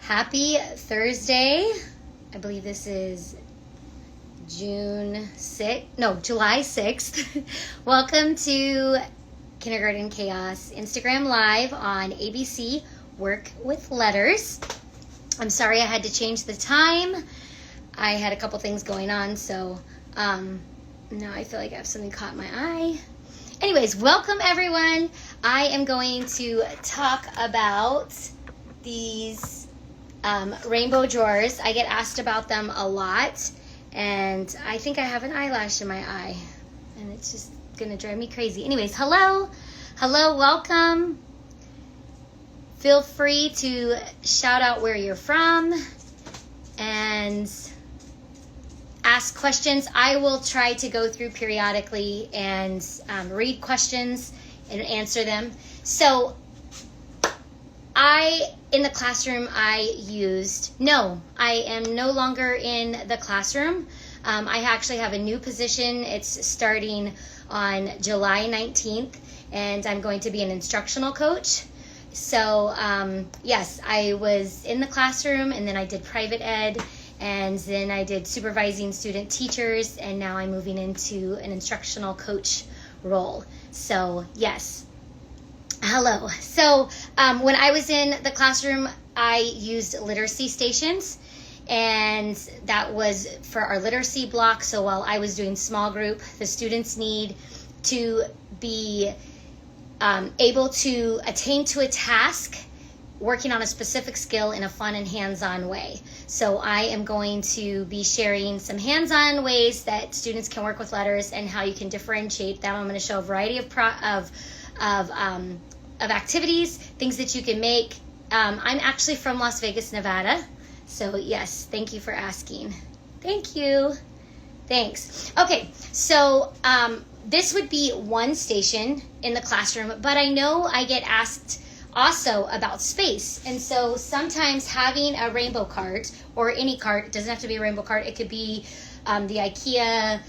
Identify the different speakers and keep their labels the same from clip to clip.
Speaker 1: Happy Thursday. I believe this is July 6th. Welcome to Kindergarten Chaos Instagram Live on ABC Work with Letters. I'm sorry I had to change the time. I had a couple things going on, so now I feel like I have something caught in my eye. Anyways, welcome everyone. I am going to talk about these rainbow drawers. I get asked about them a lot, and I think I have an eyelash in my eye, and it's just gonna drive me crazy. Anyways, hello, welcome. Feel free to shout out where you're from and ask questions. I will try to go through periodically and read questions and answer them. So in the classroom, I am no longer in the classroom. I actually have a new position. It's starting on July 19th, and I'm going to be an instructional coach. So yes, I was in the classroom, and then I did private ed, and then I did supervising student teachers, and now I'm moving into an instructional coach role. So yes. Hello. So when I was in the classroom, I used literacy stations, and that was for our literacy block. So while I was doing small group, the students need to be able to attain to a task, working on a specific skill in a fun and hands-on way. So I am going to be sharing some hands-on ways that students can work with letters and how you can differentiate them. I'm going to show a variety of activities, things that you can make. I'm actually from Las Vegas, Nevada. So yes, thank you for asking. Thank you. Thanks. Okay, so this would be one station in the classroom, but I know I get asked also about space. And so sometimes having a rainbow cart, or any cart, it doesn't have to be a rainbow cart, it could be the IKEA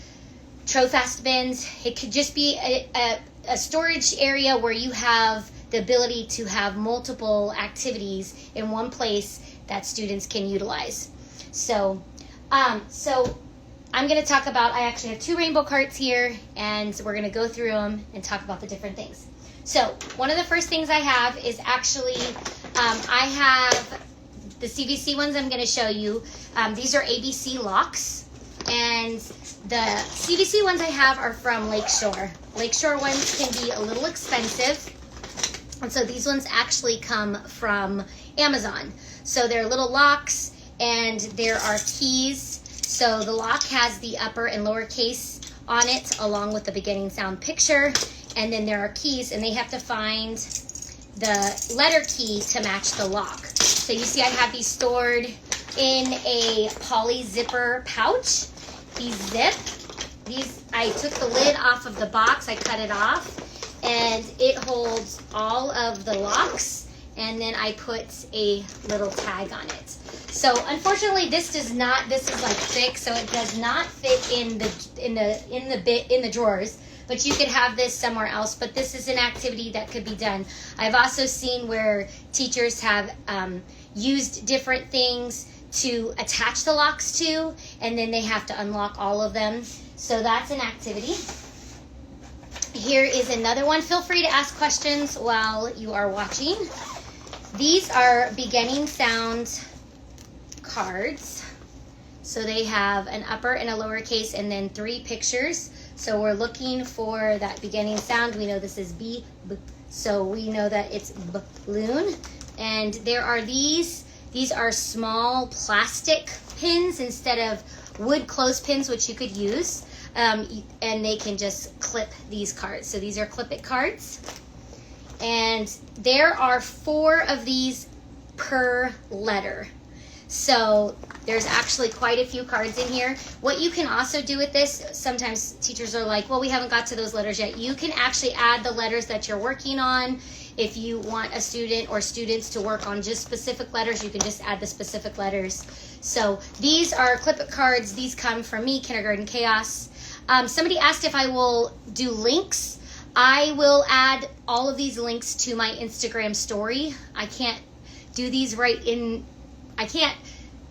Speaker 1: Trofast bins. It could just be a storage area where you have the ability to have multiple activities in one place that students can utilize. So I'm going to talk about, I actually have two rainbow carts here, and we're going to go through them and talk about the different things. So one of the first things I have is actually, I have the CDC ones I'm going to show you. These are CDC Locks, and the CDC ones I have are from Lakeshore. Lakeshore ones can be a little expensive, and so these ones actually come from Amazon. So they're little locks, and there are keys. So the lock has the upper and lower case on it, along with the beginning sound picture. And then there are keys, and they have to find the letter key to match the lock. So you see I have these stored in a poly zipper pouch. These zip. I took the lid off of the box, I cut it off, and it holds all of the locks, and then I put a little tag on it. So unfortunately this is like thick, so it does not fit in the drawers, but you could have this somewhere else. But this is an activity that could be done. I've also seen where teachers have used different things to attach the locks to, and then they have to unlock all of them. So that's an activity. Here is another one. Feel free to ask questions while you are watching. These are beginning sound cards. So they have an upper and a lower case, and then 3 pictures. So we're looking for that beginning sound. We know this is B, so we know that it's balloon. And there are these are small plastic pins instead of wood clothespins, which you could use. And they can just clip these cards. So these are clip-it cards. And there are 4 of these per letter. So there's actually quite a few cards in here. What you can also do with this, sometimes teachers are like, well, we haven't got to those letters yet. You can actually add the letters that you're working on. If you want a student or students to work on just specific letters, you can just add the specific letters. So these are clip-it cards. These come from me, Kindergarten Chaos. Somebody asked if I will do links. I will add all of these links to my Instagram story. I can't do these right in I can't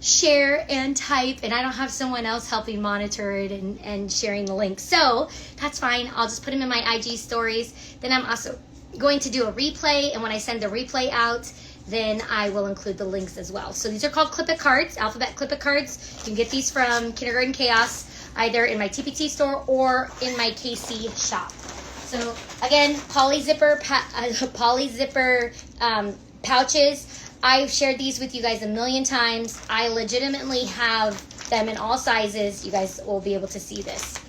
Speaker 1: share and type, and I don't have someone else helping monitor it and sharing the links. So that's fine. I'll just put them in my IG stories. Then I'm also going to do a replay, and when I send the replay out, then I will include the links as well. So these are called Clip It cards, alphabet Clip It cards. You can get these from Kindergarten Chaos, either in my TPT store or in my KC shop. So again, poly zipper pouches. I've shared these with you guys a million times. I legitimately have them in all sizes. You guys will be able to see this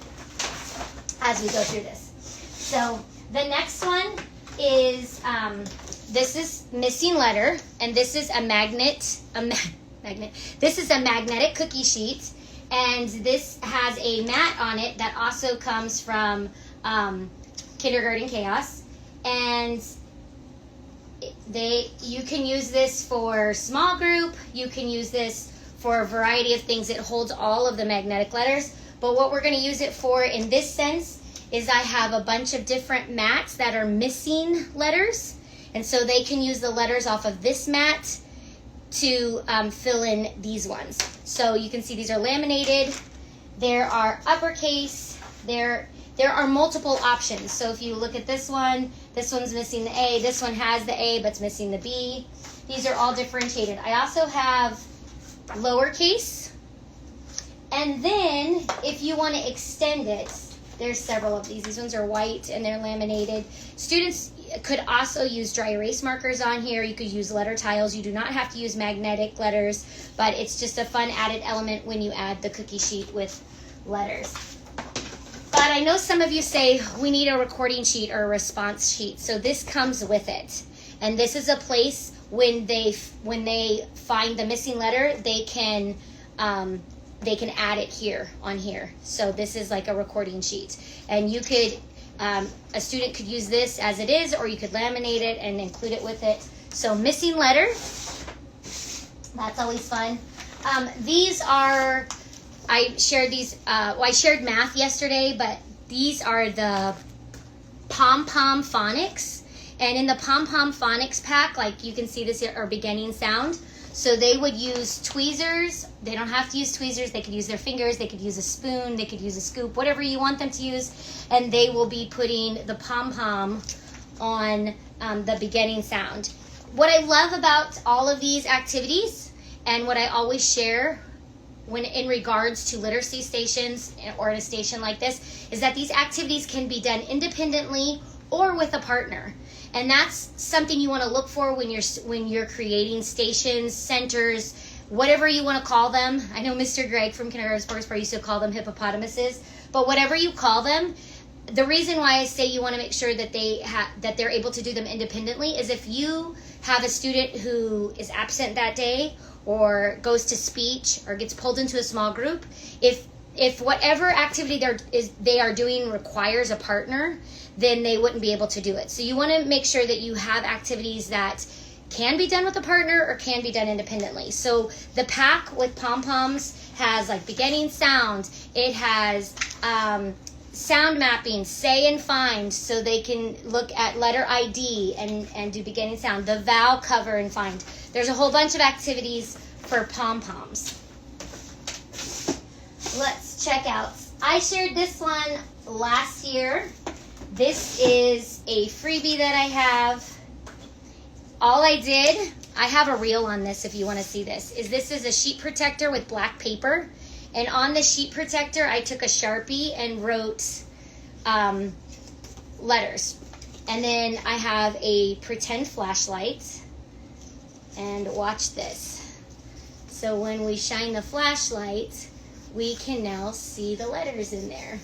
Speaker 1: as we go through this. So the next one is, this is missing letter, and this is a magnet. This is a magnetic cookie sheet, and this has a mat on it that also comes from Kindergarten Chaos, and you can use this for small group. You can use this for a variety of things. It holds all of the magnetic letters, but what we're going to use it for in this sense is I have a bunch of different mats that are missing letters, and so they can use the letters off of this mat to fill in these ones. So you can see these are laminated. There are uppercase. There are multiple options. So if you look at this one's missing the A. This one has the A, but it's missing the B. These are all differentiated. I also have lowercase. And then if you want to extend it, there's several of these. These ones are white and they're laminated. Students could also use dry erase markers on here. You could use letter tiles. You do not have to use magnetic letters, but it's just a fun added element when you add the cookie sheet with letters. But I know some of you say we need a recording sheet or a response sheet, so this comes with it. And this is a place when they find the missing letter, they can add it here on here. So this is like a recording sheet, and you could a student could use this as it is, or you could laminate it and include it with it. So missing letter, that's always fun. These are, I shared these, I shared math yesterday, but these are the pom-pom phonics. And in the pom-pom phonics pack, like you can see this here, are beginning sound. So they would use tweezers. They don't have to use tweezers. They could use their fingers. They could use a spoon. They could use a scoop, whatever you want them to use. And they will be putting the pom-pom on the beginning sound. What I love about all of these activities, and what I always share when in regards to literacy stations or in a station like this, is that these activities can be done independently or with a partner. And that's something you want to look for when you're creating stations, centers, whatever you want to call them. I know Mr. Greg from Kindergarten Sports Bar used to call them hippopotamuses, but whatever you call them, the reason why I say you want to make sure that they're able to do them independently is if you have a student who is absent that day or goes to speech or gets pulled into a small group, if whatever activity they are doing requires a partner, then they wouldn't be able to do it. So you want to make sure that you have activities that can be done with a partner or can be done independently. So the pack with pom-poms has like beginning sound. It has sound mapping, say and find, so they can look at letter ID and do beginning sound. The vowel cover and find. There's a whole bunch of activities for pom-poms. Let's check out. I shared this one last year. This is a freebie that I have. All I did, I have a reel on this if you want to see this is a sheet protector with black paper. And on the sheet protector, I took a Sharpie and wrote letters. And then I have a pretend flashlight. And watch this. So when we shine the flashlight, we can now see the letters in there.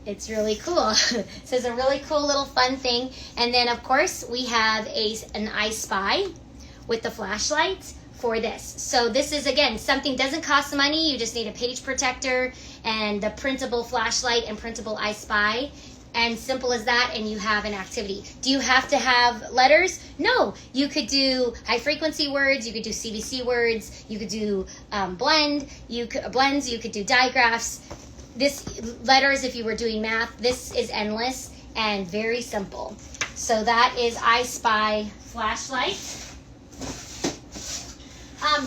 Speaker 1: It's really cool. So it's a really cool little fun thing. And then, of course, we have an I Spy with the flashlight for this. So this is, again, something doesn't cost money. You just need a page protector and the printable flashlight and printable I Spy. And simple as that, and you have an activity. Do you have to have letters? No. You could do high frequency words. You could do CDC words. You could do blends. You could do digraphs. This letters, if you were doing math, this is endless and very simple. So that is I Spy flashlight.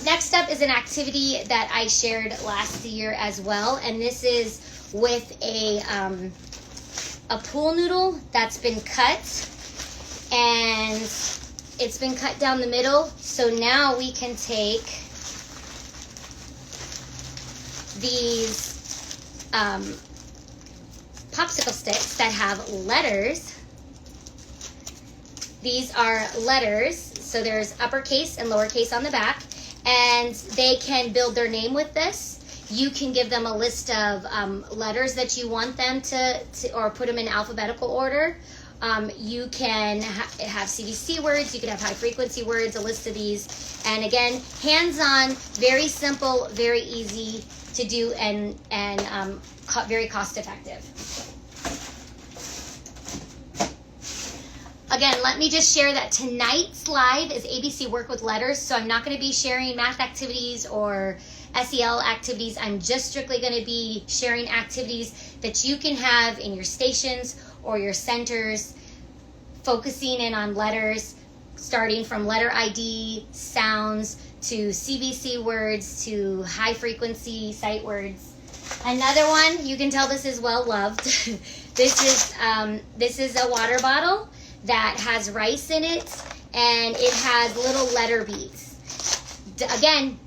Speaker 1: Next up is an activity that I shared last year as well, and this is with a pool noodle that's been cut, and it's been cut down the middle. So now we can take these popsicle sticks that have letters. These are letters, so there's uppercase and lowercase on the back, and they can build their name with this. You can give them a list of letters that you want them to or put them in alphabetical order. You can have CDC words, you can have high frequency words, a list of these. And again, hands-on, very simple, very easy to do, and very cost-effective. Again, let me just share that tonight's live is ABC Work with Letters, so I'm not going to be sharing math activities or SEL activities. I'm just strictly going to be sharing activities that you can have in your stations or your centers, focusing in on letters, starting from letter ID, sounds, to CVC words, to high frequency sight words. Another one, you can tell this is well loved. This is a water bottle that has rice in it, and it has little letter beads. Again,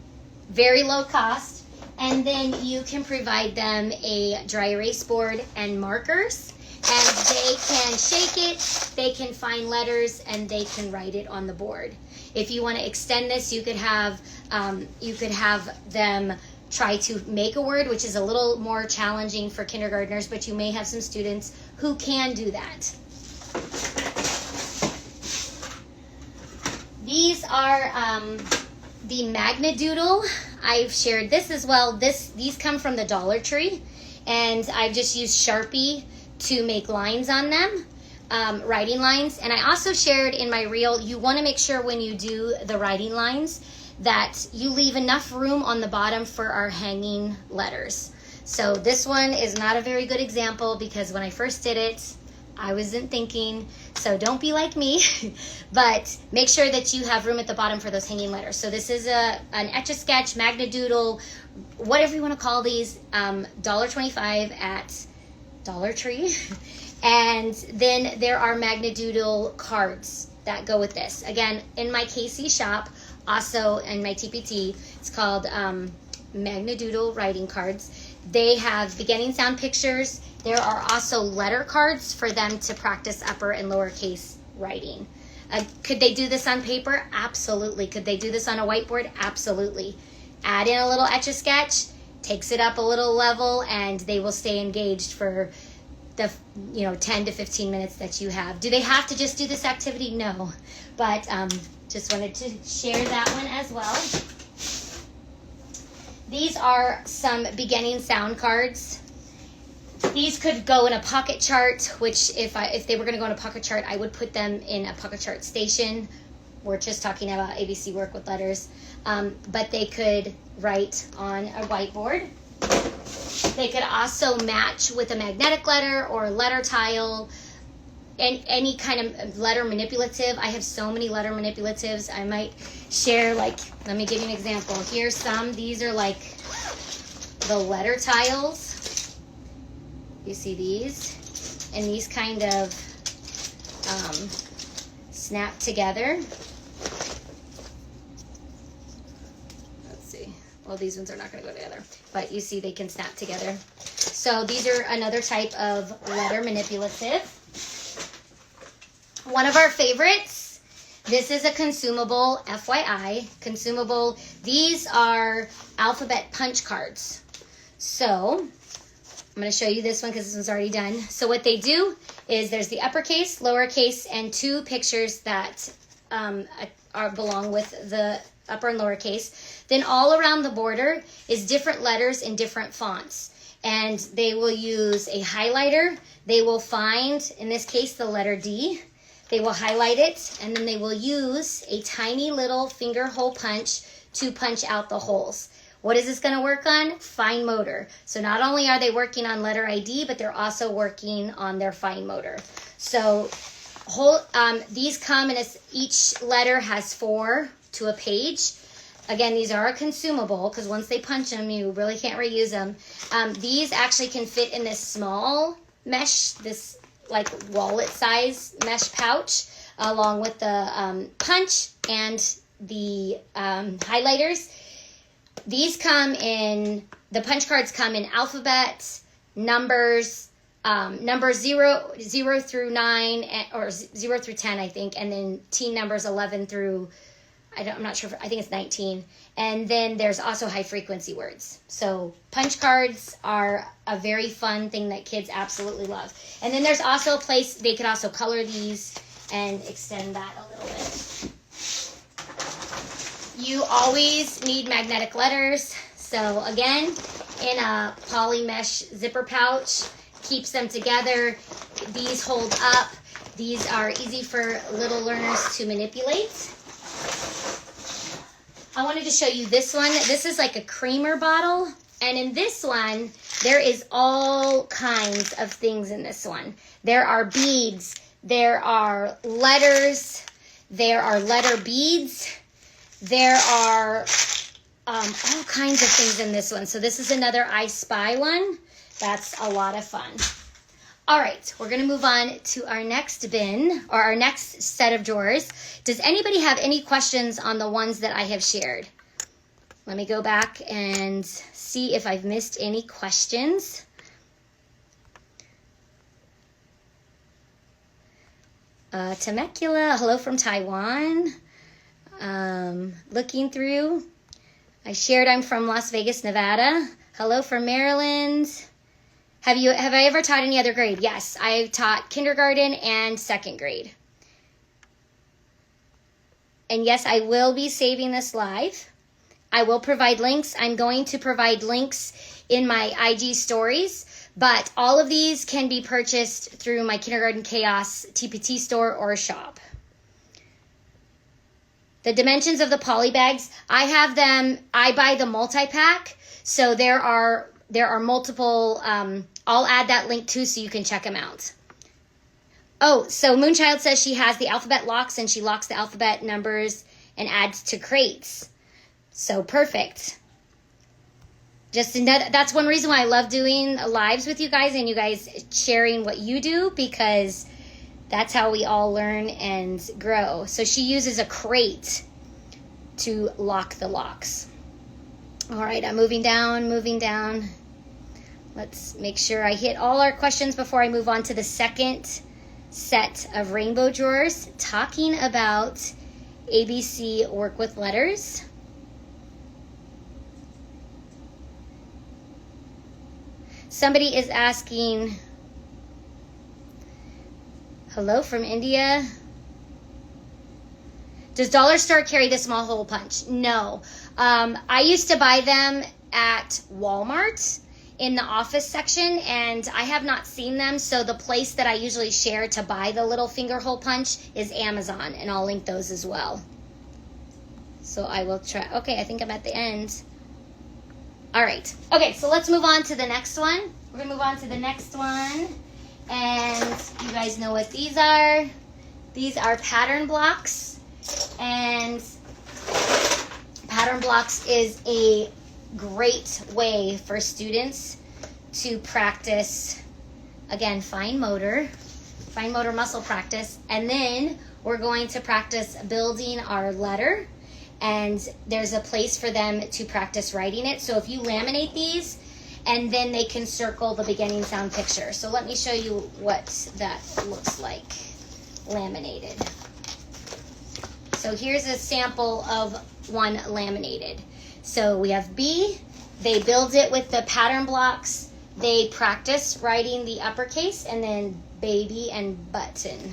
Speaker 1: very low cost. And then you can provide them a dry erase board and markers, and they can shake it, they can find letters, and they can write it on the board. If you want to extend this, you could have them try to make a word, which is a little more challenging for kindergartners, but you may have some students who can do that. These are the Magnadoodle. I've shared this as well. These come from the Dollar Tree, and I've just used Sharpie to make lines on them, writing lines. And I also shared in my reel, you want to make sure when you do the writing lines that you leave enough room on the bottom for our hanging letters. So this one is not a very good example because when I first did it, I wasn't thinking, so don't be like me, but make sure that you have room at the bottom for those hanging letters. So this is an Etch-a-Sketch, Magnadoodle, whatever you want to call these, $1.25 at Dollar Tree. And then there are Magnadoodle cards that go with this. Again, in my KC shop, also in my TPT, it's called Magnadoodle writing cards. They have beginning sound pictures. There are also letter cards for them to practice upper and lowercase writing. Could they do this on paper? Absolutely. Could they do this on a whiteboard? Absolutely. Add in a little Etch-a-Sketch, takes it up a little level, and they will stay engaged for the 10 to 15 minutes that you have. Do they have to just do this activity? No. But just wanted to share that one as well. These are some beginning sound cards. These could go in a pocket chart, which if they were going to go in a pocket chart, I would put them in a pocket chart station. We're just talking about ABC Work with Letters. But they could write on a whiteboard. They could also match with a magnetic letter or a letter tile, and any kind of letter manipulative. I have so many letter manipulatives. I might share, let me give you an example. Here's some. These are like the letter tiles. You see these? And these kind of snap together. Let's see. Well, these ones are not going to go together. But you see they can snap together. So these are another type of letter manipulative. One of our favorites. This is a consumable, FYI. Consumable. These are alphabet punch cards. So I'm going to show you this one because this one's already done. So what they do is there's the uppercase, lowercase, and two pictures that belong with the upper and lowercase. Then all around the border is different letters in different fonts. And they will use a highlighter. They will find, in this case, the letter D. They will highlight it, and then they will use a tiny little finger hole punch to punch out the holes. What is this going to work on? Fine motor. So not only are they working on letter ID, but they're also working on their fine motor. So these come in each letter has 4 to a page. Again, these are a consumable because once they punch them, you really can't reuse them. These actually can fit in this small mesh, this like wallet size mesh pouch, along with the punch and the highlighters. These come in, the punch cards come in alphabet, numbers, numbers 0 through 9, or 0 through 10, I think, and then teen numbers 11 through, I'm not sure, I think it's 19. And then there's also high frequency words. So punch cards are a very fun thing that kids absolutely love. And then there's also a place they could also color these and extend that a little bit. You always need magnetic letters. So again, in a poly mesh zipper pouch, keeps them together. These hold up. These are easy for little learners to manipulate. I wanted to show you this one. This is like a creamer bottle. And in this one, there is all kinds of things in this one. There are beads. There are letters. There are letter beads. There are all kinds of things in this one. So this is another I Spy one. That's a lot of fun. All right, we're going to move on to our next bin, or our next set of drawers. Does anybody have any questions on the ones that I have shared? Let me go back and see if I've missed any questions. Temecula, hello from Taiwan. Looking through. I shared I'm from Las Vegas, Nevada. Hello from Maryland. Have I ever taught any other grade? Yes, I've taught kindergarten and second grade. And yes, I will be saving this live. I will provide links. I'm going to provide links in my IG stories, but all of these can be purchased through my Kindergarten Chaos TPT store or shop. The dimensions of the poly bags, I have them, I buy the multi-pack, so there are multiple, I'll add that link too so you can check them out. Oh, so Moonchild says she has the alphabet locks and she locks the alphabet numbers and adds to crates. So perfect. Just another, that's one reason why I love doing lives with you guys and you guys sharing what you do, because that's how we all learn and grow. So she uses a crate to lock the locks. All right, I'm moving down. Let's make sure I hit all our questions before I move on to the second set of rainbow drawers, talking about ABC work with letters. Somebody is asking, hello from India. Does Dollar Store carry the small hole punch? No. I used to buy them at Walmart in the office section, and I have not seen them, so the place that I usually share to buy the little finger hole punch is Amazon, and I'll link those as well. So I will try. Okay, I think I'm at the end. All right. Okay, so let's move on to the next one. We're going to move on to the next one, and you guys know what these are. These are pattern blocks, and pattern blocks is a great way for students to practice, again, fine motor muscle practice, and then we're going to practice building our letter, and there's a place for them to practice writing it. So if you laminate these, and then they can circle the beginning sound picture. So let me show you what that looks like laminated. So here's a sample of one laminated. So we have B, they build it with the pattern blocks, they practice writing the uppercase, and then baby and button.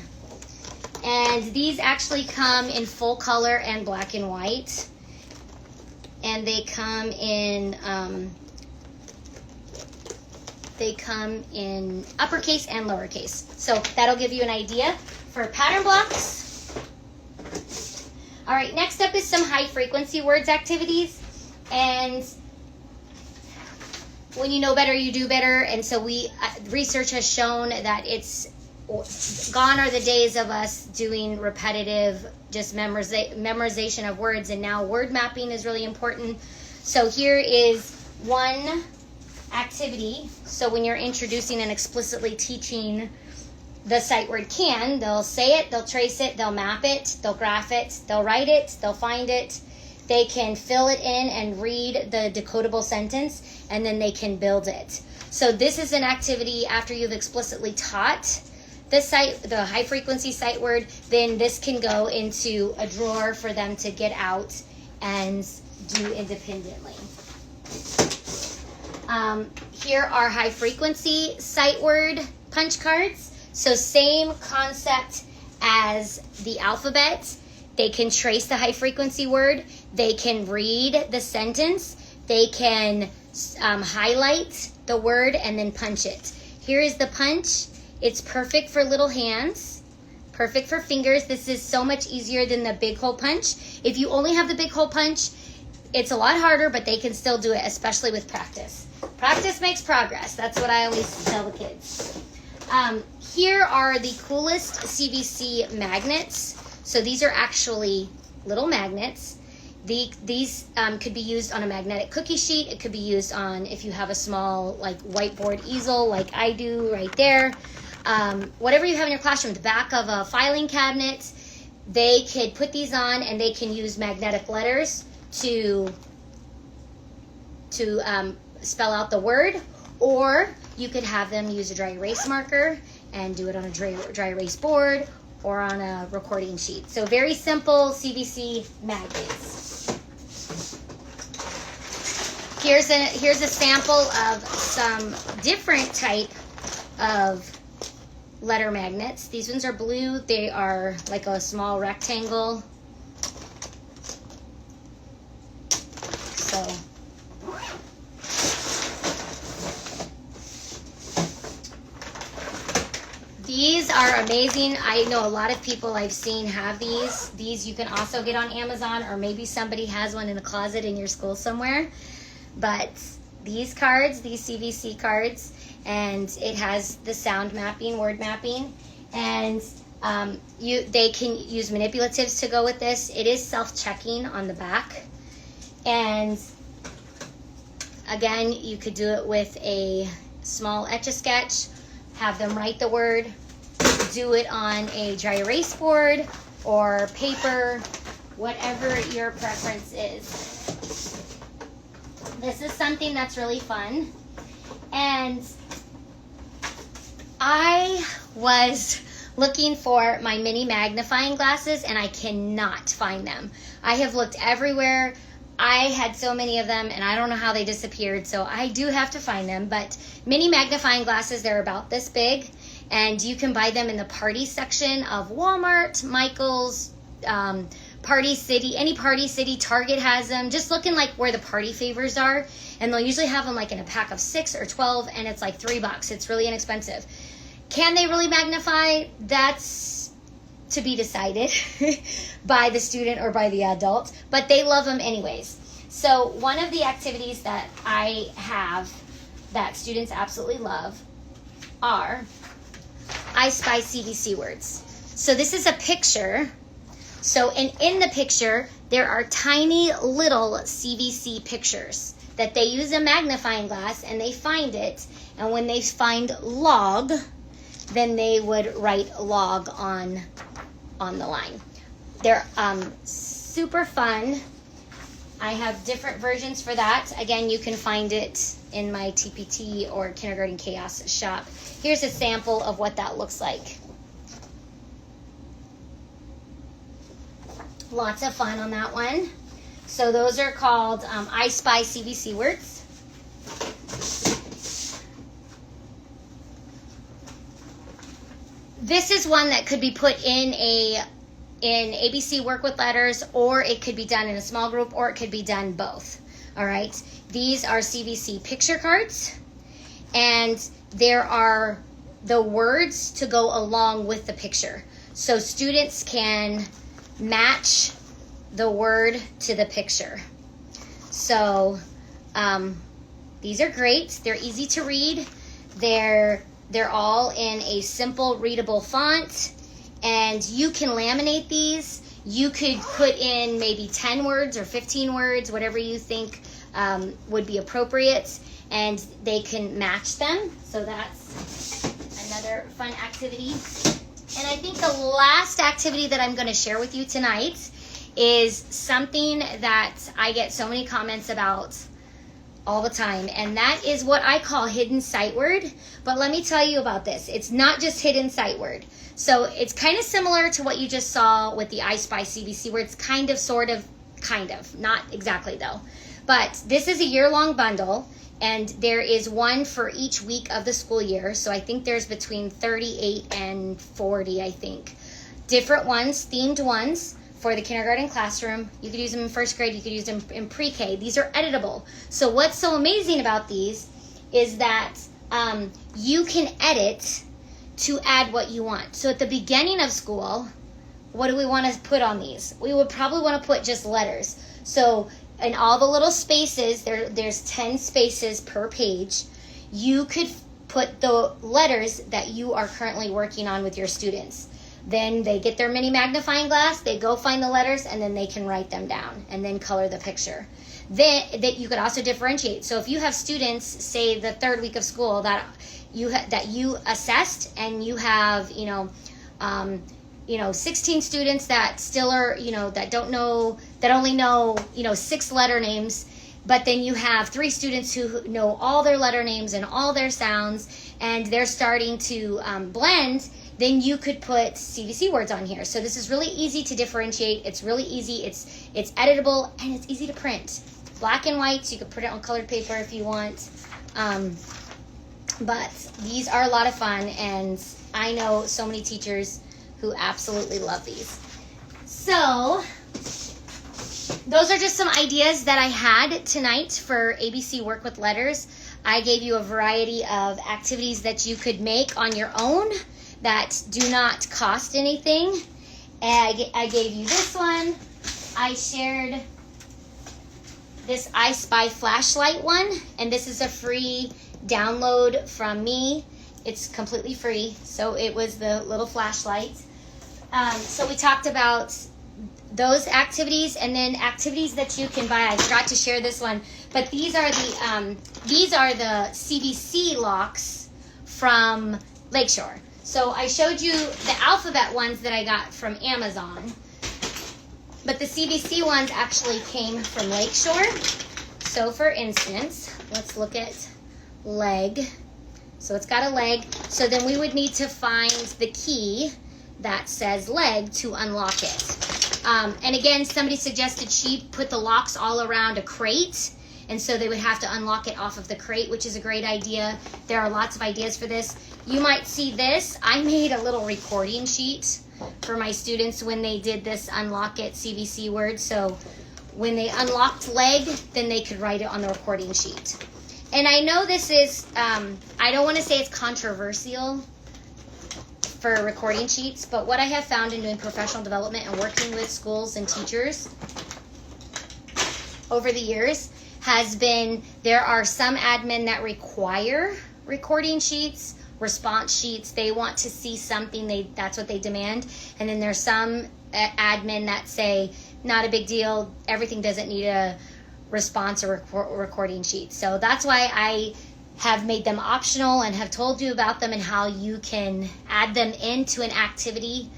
Speaker 1: And these actually come in full color and black and white. And they come in uppercase and lowercase. So that'll give you an idea for pattern blocks. All right, next up is some high frequency words activities. And when you know better, you do better. And so research has shown that it's gone are the days of us doing repetitive, just memorization of words, and now word mapping is really important. So here is one activity. So when you're introducing and explicitly teaching the sight word can, they'll say it, they'll trace it, they'll map it, they'll graph it, they'll write it, they'll find it. They can fill it in and read the decodable sentence, and then they can build it. So this is an activity after you've explicitly taught the high frequency sight word, then this can go into a drawer for them to get out and do independently. Here are high frequency sight word punch cards. So same concept as the alphabet. They can trace the high frequency word. They can read the sentence. They can highlight the word and then punch it. Here is the punch. It's perfect for little hands, perfect for fingers. This is so much easier than the big hole punch. If you only have the big hole punch, it's a lot harder, but they can still do it, especially with practice. Practice makes progress. That's what I always tell the kids. Here are the coolest CDC magnets. So these are actually little magnets. These could be used on a magnetic cookie sheet. It could be used on, if you have a small like whiteboard easel like I do right there. Whatever you have in your classroom, the back of a filing cabinet, they could put these on, and they can use magnetic letters to spell out the word, or you could have them use a dry erase marker and do it on a dry erase board or on a recording sheet. So very simple CDC magnets. Here's a sample of some different type of letter magnets. These ones are blue. They are like a small rectangle. So these are amazing. I know a lot of people I've seen have these. These you can also get on Amazon, or maybe somebody has one in a closet in your school somewhere. But these cards, these CVC cards, and it has the sound mapping, word mapping, and they can use manipulatives to go with this. It is self-checking on the back, and again, you could do it with a small Etch-a-Sketch, have them write the word, do it on a dry erase board or paper, whatever your preference is. This is something that's really fun. And I was looking for my mini magnifying glasses, and I cannot find them. I have looked everywhere. I had so many of them, and I don't know how they disappeared, so I do have to find them. But mini magnifying glasses, they're about this big, and you can buy them in the party section of Walmart, Michael's, Party City, any Party City. Target has them, just looking like where the party favors are, and they'll usually have them like in a pack of 6 or 12, and it's like $3. It's really inexpensive. Can they really magnify? That's to be decided by the student or by the adult, but they love them anyways. So one of the activities that I have that students absolutely love are I Spy CVC words. So this is a picture. So in the picture, there are tiny little CVC pictures that they use a magnifying glass, and they find it. And when they find log, then they would write log on the line. They're super fun. I have different versions for that. Again, you can find it in my TPT or Kindergarten Chaos shop. Here's a sample of what that looks like. Lots of fun on that one. So those are called I Spy CVC words. This is one that could be put in ABC Work with Letters, or it could be done in a small group, or it could be done both. All right. These are CVC picture cards, and there are the words to go along with the picture. So students can match the word to the picture. So these are great. They're easy to read. They're They're all in a simple readable font, and you can laminate these. You could put in maybe 10 words or 15 words, whatever you think would be appropriate, and they can match them. So that's another fun activity. And I think the last activity that I'm going to share with you tonight is something that I get so many comments about all the time, and that is what I call hidden sight word. But let me tell you about this. It's not just hidden sight word. So it's kind of similar to what you just saw with the I Spy CDC words, kind of, sort of, kind of. Not exactly though. But this is a year-long bundle, and there is one for each week of the school year. So I think there's between 38 and 40, I think. Different ones, themed ones for the kindergarten classroom. You could use them in first grade. You could use them in pre-K. These are editable. So what's so amazing about these is that you can edit to add what you want. So at the beginning of school, what do we want to put on these? We would probably want to put just letters. So in all the little spaces, there's 10 spaces per page. You could put the letters that you are currently working on with your students. Then they get their mini magnifying glass, they go find the letters, and then they can write them down and then color the picture. Then that you could also differentiate. So if you have students, say the third week of school that you assessed, and you have 16 students that still are that don't know, that only know 6 letter names, but then you have 3 students who know all their letter names and all their sounds, and they're starting to blend. Then you could put CDC words on here. So this is really easy to differentiate. It's really easy. It's editable, and it's easy to print. Black and white, so you could print it on colored paper if you want. But these are a lot of fun, and I know so many teachers who absolutely love these. So those are just some ideas that I had tonight for ABC Work with Letters. I gave you a variety of activities that you could make on your own that do not cost anything. And I gave you this one. I shared this I Spy flashlight one, and this is a free download from me. It's completely free, so it was the little flashlight. So we talked about those activities, and then activities that you can buy. I forgot to share this one, but these are the CDC locks from Lakeshore. So I showed you the alphabet ones that I got from Amazon, but the CDC ones actually came from Lakeshore. So for instance, let's look at leg. So it's got a leg. So then we would need to find the key that says leg to unlock it. And again, somebody suggested she put the locks all around a crate, and so they would have to unlock it off of the crate, which is a great idea. There are lots of ideas for this. You might see this. I made a little recording sheet for my students when they did this unlock it CVC word. So when they unlocked leg, then they could write it on the recording sheet. And I know this is, I don't want to say it's controversial for recording sheets, but what I have found in doing professional development and working with schools and teachers over the years has been, there are some admin that require recording sheets, response sheets. They want to see something, that's what they demand. And then there's some admin that say, not a big deal, everything doesn't need a response or recording sheet. So that's why I have made them optional and have told you about them and how you can add them into an activity,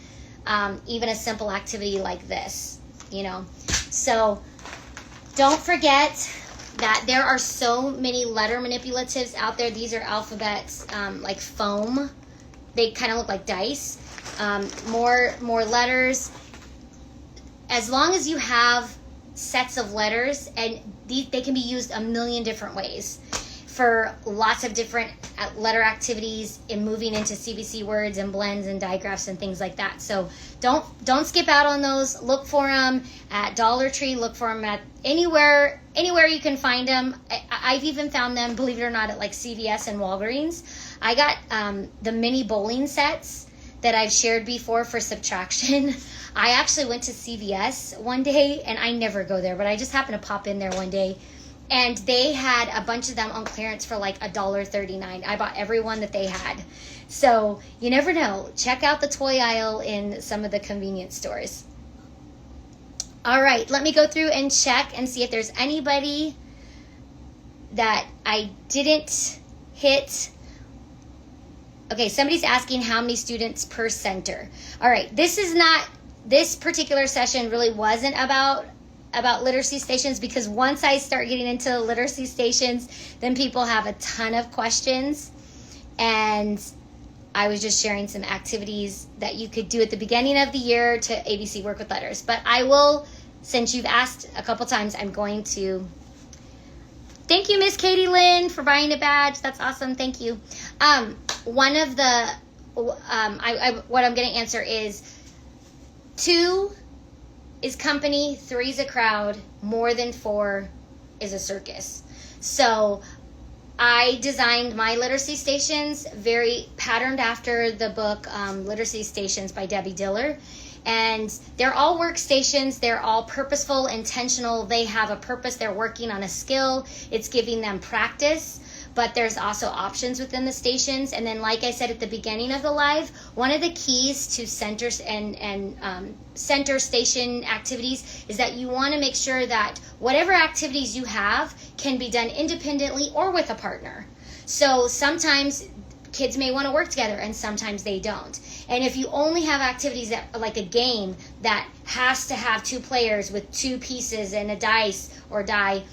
Speaker 1: even a simple activity like this, So don't forget that there are so many letter manipulatives out there. These are alphabets, like foam. They kind of look like dice. More letters. As long as you have sets of letters, and they can be used a million different ways for lots of different letter activities in moving into CVC words and blends and digraphs and things like that. So don't skip out on those. Look for them at Dollar Tree. Look for them at anywhere you can find them. I've even found them, believe it or not, at like CVS and Walgreens. I got the mini bowling sets that I've shared before for subtraction. I actually went to CVS one day, and I never go there, but I just happened to pop in there one day, And they had a bunch of them on clearance for like $1.39. I bought every one that they had. So you never know. Check out the toy aisle in some of the convenience stores. All right, let me go through and check and see if there's anybody that I didn't hit. Okay, somebody's asking how many students per center. All right, this particular session really wasn't about literacy stations, because once I start getting into literacy stations, then people have a ton of questions. And I was just sharing some activities that you could do at the beginning of the year to ABC Work with Letters. But I will, since you've asked a couple times, I'm going to. Thank you, Miss Katie Lynn, for buying a badge. That's awesome. Thank you. One of the, what I'm going to answer is 2 is company, 3 is a crowd, more than 4 is a circus. So I designed my literacy stations very patterned after the book Literacy Stations by Debbie Diller. And they're all workstations. They're all purposeful, intentional. They have a purpose. They're working on a skill. It's giving them practice. But there's also options within the stations. And then, like I said at the beginning of the live, one of the keys to centers and center station activities is that you want to make sure that whatever activities you have can be done independently or with a partner. So sometimes kids may want to work together and sometimes they don't. And if you only have activities that, like a game that has to have 2 players with 2 pieces and a dice or die,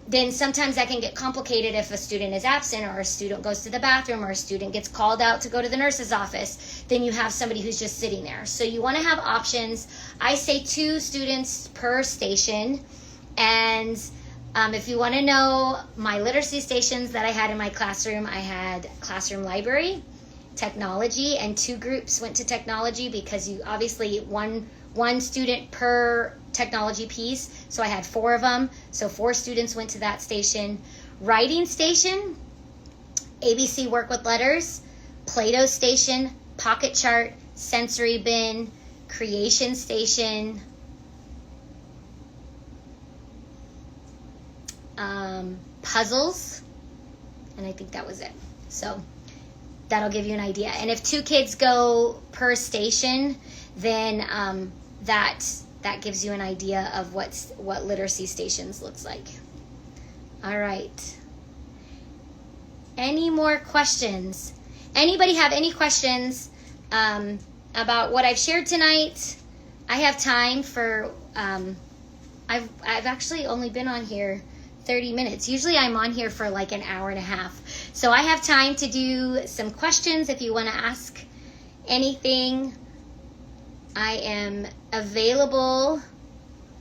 Speaker 1: then sometimes that can get complicated if a student is absent, or a student goes to the bathroom, or a student gets called out to go to the nurse's office. Then you have somebody who's just sitting there. So you want to have options. I say 2 students per station. And if you want to know my literacy stations that I had in my classroom, I had classroom library, technology, and 2 groups went to technology, because you obviously one student per technology piece. So I had 4 of them. So 4 students went to that station. Writing station, ABC Work with Letters, Play-Doh station, pocket chart, sensory bin, creation station, puzzles, and I think that was it. So that'll give you an idea. And if 2 kids go per station, then that gives you an idea of what literacy stations looks like. All right. Any more questions? Anybody have any questions about what I've shared tonight? I have time for. I've actually only been on here 30 minutes. Usually I'm on here for like an hour and a half. So I have time to do some questions if you want to ask anything. I am available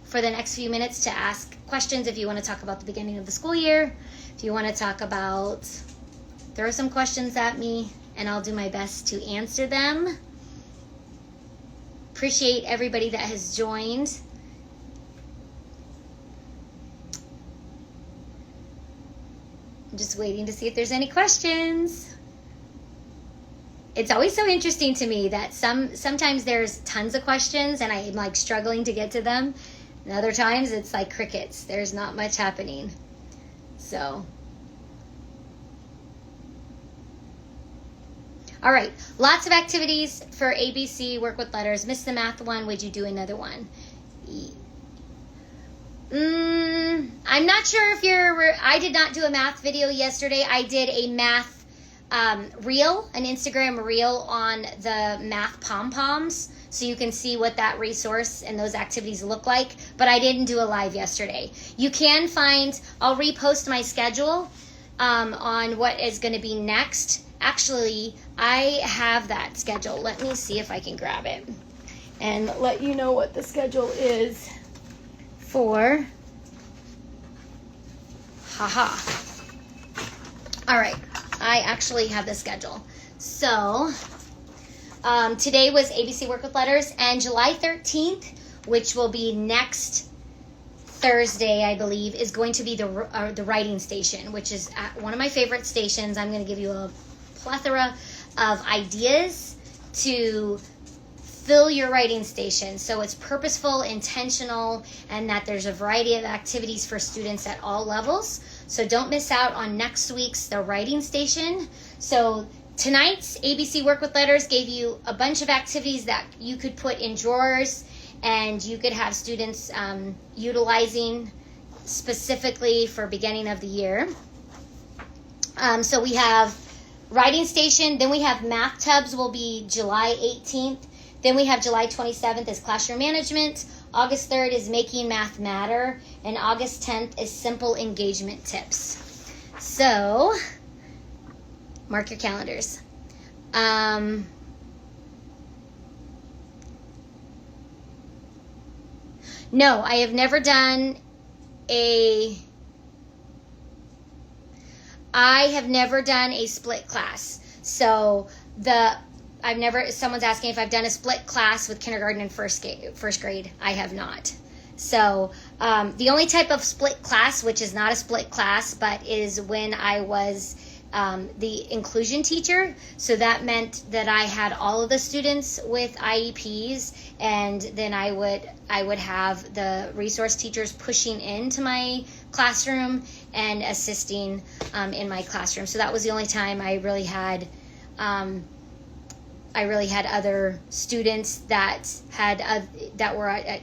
Speaker 1: for the next few minutes to ask questions if you want to talk about the beginning of the school year. If you want to talk about, throw some questions at me and I'll do my best to answer them. Appreciate everybody that has joined. I'm just waiting to see if there's any questions. It's always so interesting to me that sometimes there's tons of questions and I'm like struggling to get to them. And other times it's like crickets. There's not much happening. So. All right. Lots of activities for ABC, Work with Letters. Missed the math one. Would you do another one? I'm not sure if I did not do a math video yesterday. I did a math reel, an Instagram reel on the math pom-poms, so you can see what that resource and those activities look like, but I didn't do a live yesterday. You can find, I'll repost my schedule on what is going to be next. Actually, I have that schedule. Let me see if I can grab it and let you know what the schedule is for. All right. I actually have the schedule. So today was ABC Work with Letters, and July 13th, which will be next Thursday, I believe, is going to be the writing station, which is one of my favorite stations. I'm going to give you a plethora of ideas to fill your writing station. So it's purposeful, intentional, and that there's a variety of activities for students at all levels. So don't miss out on next week's The Writing Station. So tonight's ABC Work with Letters gave you a bunch of activities that you could put in drawers and you could have students utilizing specifically for beginning of the year. So we have Writing Station, then we have Math Tubs will be July 18th. Then we have July 27th is Classroom Management. August 3rd is Making Math Matter. And August 10th is Simple Engagement Tips. So, mark your calendars. No, I have never done a split class. So someone's asking if I've done a split class with kindergarten and first grade. I have not. So the only type of split class, which is not a split class, but is when I was the inclusion teacher. So that meant that I had all of the students with IEPs, and then I would have the resource teachers pushing into my classroom and assisting in my classroom. So that was the only time I really had other students that were at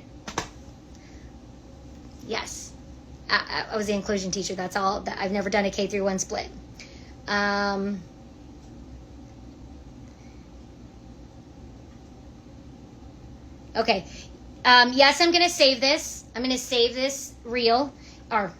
Speaker 1: yes. I was the inclusion teacher. That's all. I've never done a K-1 split. Okay. Yes, I'm going to save this. I'm going to save this reel. Or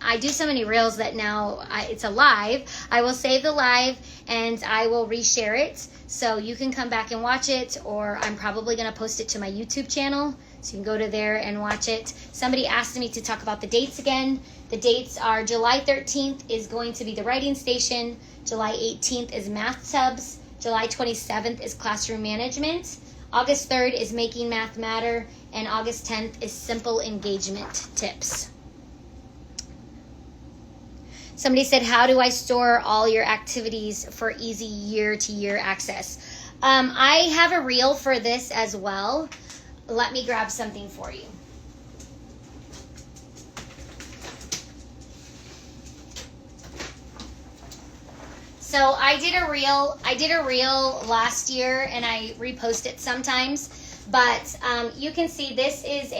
Speaker 1: I do so many reels that now it's a live. I will save the live and I will reshare it. So you can come back and watch it, or I'm probably going to post it to my YouTube channel. So you can go to there and watch it. Somebody asked me to talk about the dates again. The dates are July 13th is going to be the Writing Station. July 18th is Math Tubs. July 27th is Classroom Management. August 3rd is Making Math Matter. And August 10th is Simple Engagement Tips. Somebody said, how do I store all your activities for easy year-to-year access? I have a reel for this as well. Let me grab something for you. So I did a reel last year, and I repost it sometimes. But you can see this is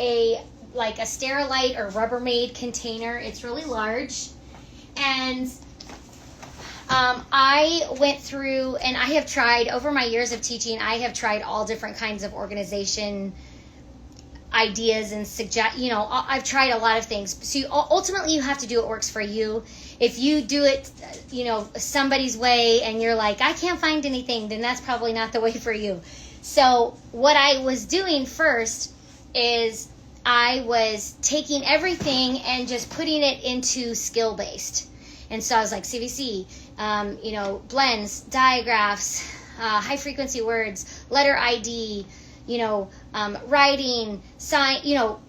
Speaker 1: like a Sterilite or Rubbermaid container. It's really large. And I went through, and I have tried, over my years of teaching, I have tried all different kinds of organization ideas and I've tried a lot of things. So ultimately you have to do what works for you. If you do it, somebody's way and you're like, I can't find anything, then that's probably not the way for you. So what I was doing first is I was taking everything and just putting it into skill-based. And so I was like, CVC, blends, digraphs, high-frequency words, letter ID, writing, sign,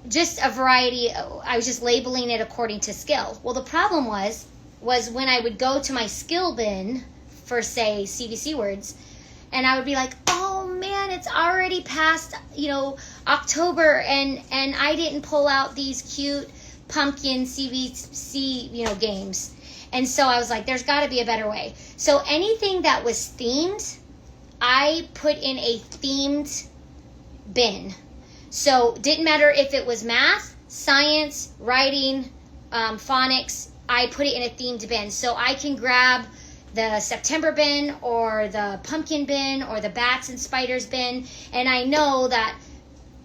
Speaker 1: just a variety. I was just labeling it according to skill. Well, the problem was when I would go to my skill bin for, say, CVC words, and I would be like, oh man, it's already past, October, and I didn't pull out these cute pumpkin CVC, games. And so I was like, there's got to be a better way. So anything that was themed, I put in a themed bin. So didn't matter if it was math, science, writing, phonics, I put it in a themed bin. So I can grab the September bin or the pumpkin bin or the bats and spiders bin, and I know that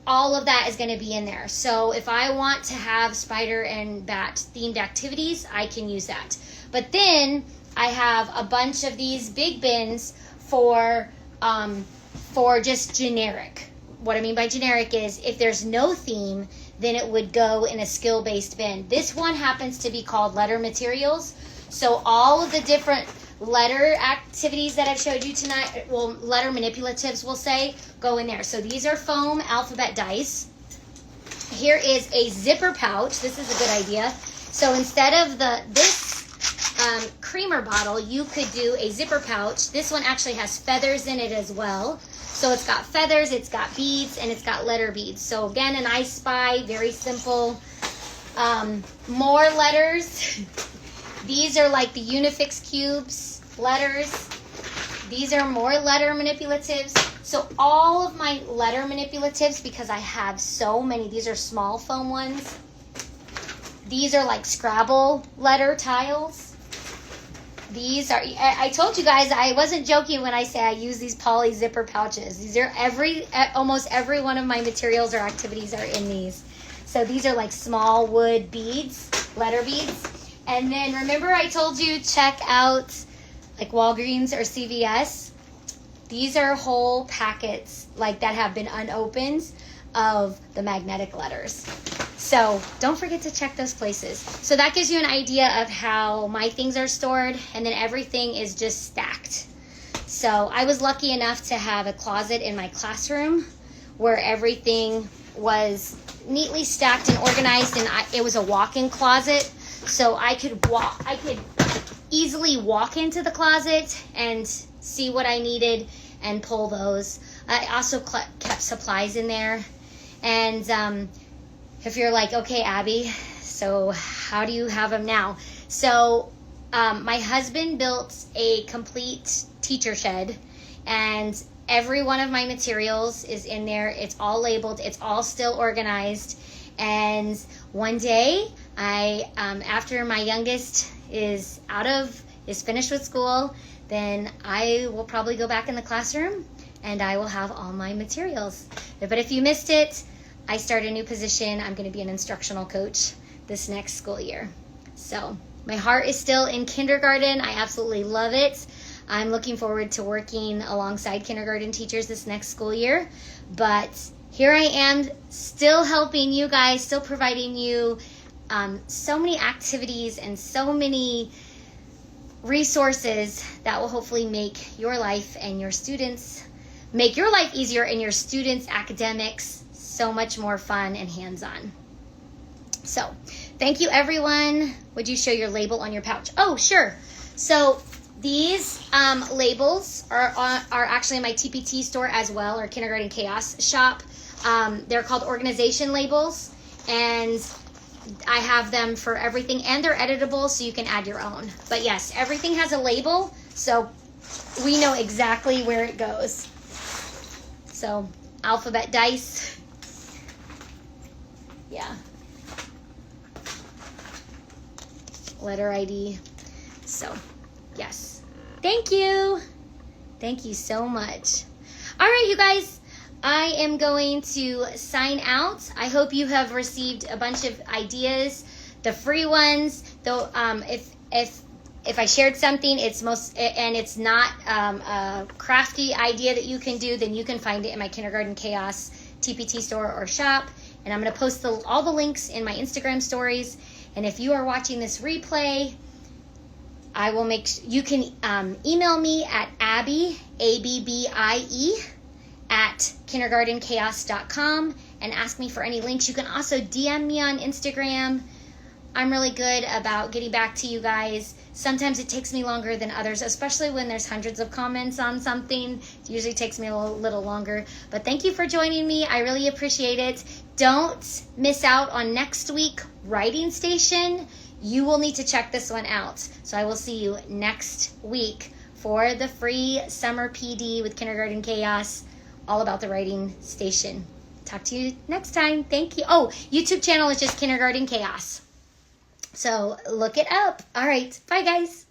Speaker 1: all of that is going to be in there. So if I want to have spider and bat themed activities, I can use that. But then I have a bunch of these big bins for just generic. What I mean by generic is if there's no theme, then it would go in a skill-based bin. This one happens to be called letter materials. So all of the different letter activities that I've showed you tonight, well, letter manipulatives, we'll say, go in there. So these are foam alphabet dice. Here is a zipper pouch. This is a good idea. So instead of this creamer bottle, you could do a zipper pouch. This one actually has feathers in it as well. So it's got feathers, it's got beads, and it's got letter beads. So again, an I Spy, very simple. More letters. These are like the Unifix cubes, letters. These are more letter manipulatives. So all of my letter manipulatives, because I have so many, these are small foam ones. These are like Scrabble letter tiles. These are, I told you guys, I wasn't joking when I say I use these poly zipper pouches. These are almost every one of my materials or activities are in these. So these are like small wood beads, letter beads. And then remember I told you check out like Walgreens or CVS. These are whole packets like that have been unopened of the magnetic letters. So don't forget to check those places. So that gives you an idea of how my things are stored, and then everything is just stacked. So I was lucky enough to have a closet in my classroom where everything was neatly stacked and organized, and it was a walk-in closet. So I could easily walk into the closet and see what I needed and pull those. I also kept supplies in there. And if you're like, okay, Abby, so how do you have them now? So my husband built a complete teacher shed, and every one of my materials is in there. It's all labeled. It's all still organized. And one day, after my youngest is finished with school, then I will probably go back in the classroom and I will have all my materials. But if you missed it, I start a new position. I'm going to be an instructional coach this next school year. So my heart is still in kindergarten. I absolutely love it. I'm looking forward to working alongside kindergarten teachers this next school year. But here I am still helping you guys, still providing you so many activities and so many resources that will hopefully make your life and your students, make your life easier and your students' academics so much more fun and hands-on. So thank you, everyone. Would you show your label on your pouch? Oh, sure. So these labels are actually in my TPT store as well, or Kindergarten Chaos shop. They're called organization labels, and I have them for everything, and they're editable, so you can add your own. But yes, everything has a label, so we know exactly where it goes. So alphabet dice. Yeah. Letter ID. So, yes. Thank you. Thank you so much. All right, you guys. I am going to sign out. I hope you have received a bunch of ideas, the free ones. Though, if I shared something, it's not a crafty idea that you can do, then you can find it in my Kindergarten Chaos TPT store or shop. And I'm going to post all the links in my Instagram stories. And if you are watching this replay, I will you can email me at Abby, ABBIE, at kindergartenchaos.com and ask me for any links. You can also DM me on Instagram. I'm really good about getting back to you guys. Sometimes it takes me longer than others, especially when there's hundreds of comments on something. It usually takes me a little longer. But thank you for joining me. I really appreciate it. Don't miss out on next week, Writing Station. You will need to check this one out. So I will see you next week for the free summer PD with Kindergarten Chaos, all about the Writing Station. Talk to you next time. Thank you. Oh, YouTube channel is just Kindergarten Chaos. So look it up. All right. Bye, guys.